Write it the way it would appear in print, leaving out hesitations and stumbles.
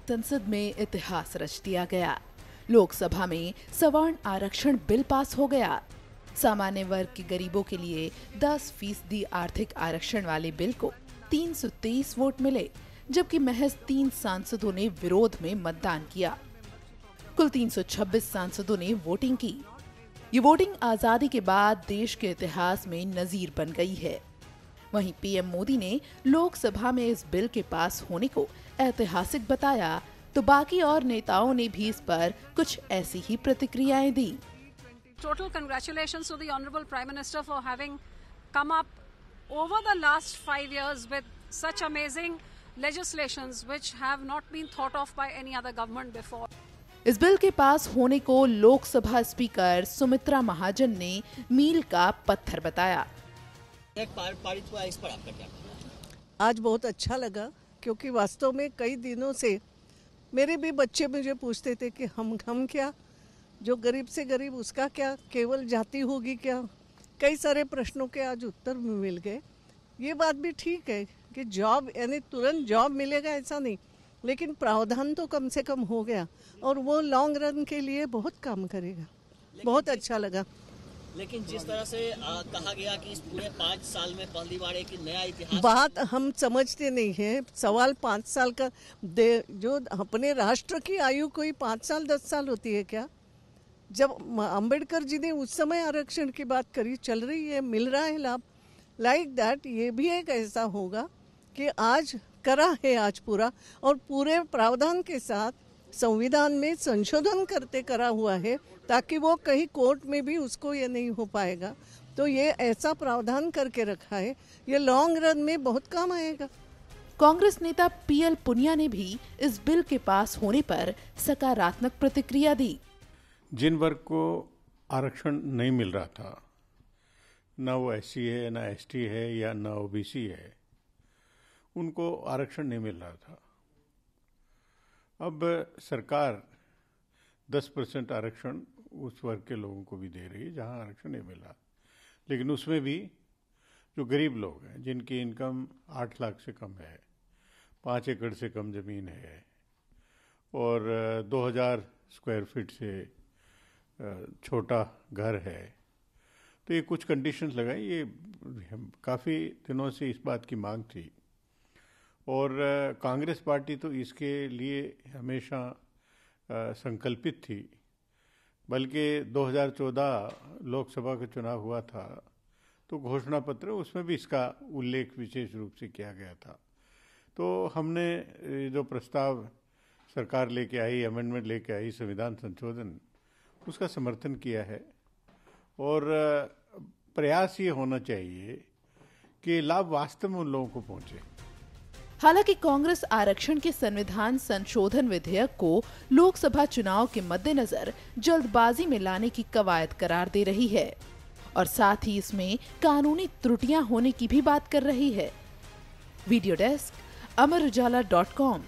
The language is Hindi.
संसद में इतिहास रच दिया गया। लोकसभा में सवर्ण आरक्षण बिल पास हो गया। सामान्य वर्ग के गरीबों के लिए 10% आर्थिक आरक्षण वाले बिल को 323 वोट मिले, जबकि महज 3 सांसदों ने विरोध में मतदान किया। कुल 326 सांसदों ने वोटिंग की। ये वोटिंग आजादी के बाद देश के इतिहास में नजीर बन गई है। वहीं पीएम मोदी ने लोकसभा में इस बिल के पास होने को ऐतिहासिक बताया, तो बाकी और नेताओं ने भी इस पर कुछ ऐसी ही प्रतिक्रियाएं दी। Total congratulations to the Honorable Prime Minister for having come up over the last 5 years with such amazing legislations which have not been thought of by any other government before. इस बिल के पास होने को लोकसभा स्पीकर सुमित्रा महाजन ने मील का पत्थर बताया। एक पारित हुआ, इस पर आपका क्या? आज बहुत अच्छा लगा, क्योंकि वास्तव में कई दिनों से मेरे भी बच्चे मुझे पूछते थे कि हम क्या, जो गरीब से गरीब उसका क्या, केवल जाति होगी क्या। कई सारे प्रश्नों के आज उत्तर मिल गए। ये बात भी ठीक है कि जॉब यानी तुरंत जॉब मिलेगा ऐसा नहीं, लेकिन प्रावधान तो कम से कम हो गया और वो लॉन्ग रन के लिए बहुत काम करेगा। बहुत अच्छा लगा। लेकिन जिस तरह से कहा गया कि इस पूरे 5 साल में पहली बार एक नया इतिहास, बात हम समझते नहीं है। सवाल 5 साल का जो अपने राष्ट्र की आयु कोई 5 साल 10 साल होती है क्या? जब अंबेडकर जी ने उस समय आरक्षण की बात करी, चल रही है, मिल रहा है लाभ। लाइक दैट ये भी एक ऐसा होगा कि आज करा है आज पूरा, और पूरे प्रावधान के साथ संविधान में संशोधन करते करा हुआ है, ताकि वो कहीं कोर्ट में भी उसको ये नहीं हो पाएगा। तो ये ऐसा प्रावधान करके रखा है, ये लॉन्ग रन में बहुत काम आएगा। कांग्रेस नेता पीएल पुनिया ने भी इस बिल के पास होने पर सकारात्मक प्रतिक्रिया दी। जिन वर्ग को आरक्षण नहीं मिल रहा था, न वो एससी है, न एसटी है या न ओबीसी है, उनको आरक्षण नहीं मिल रहा था। अब सरकार 10% आरक्षण उस वर्ग के लोगों को भी दे रही है जहां आरक्षण नहीं मिल रहा, लेकिन उसमें भी जो गरीब लोग हैं, जिनकी इनकम 8 लाख से कम है, 5 एकड़ से कम जमीन है और 2000 स्क्वायर फीट से छोटा घर है, तो ये कुछ कंडीशंस लगाई। ये काफ़ी दिनों से इस बात की मांग थी और कांग्रेस पार्टी तो इसके लिए हमेशा संकल्पित थी। बल्कि 2014 लोकसभा का चुनाव हुआ था तो घोषणा पत्र, उसमें भी इसका उल्लेख विशेष रूप से किया गया था। तो हमने जो प्रस्ताव सरकार लेके आई, अमेंडमेंट लेके आई, संविधान संशोधन, उसका समर्थन किया है और प्रयास ये होना चाहिए कि लाभ वास्तव में उन लोगों को पहुंचे। हालांकि कांग्रेस आरक्षण के संविधान संशोधन विधेयक को लोकसभा चुनाव के मद्देनजर जल्दबाजी में लाने की कवायद करार दे रही है और साथ ही इसमें कानूनी त्रुटियां होने की भी बात कर रही है। वीडियो डेस्क, अमर उजाला.com।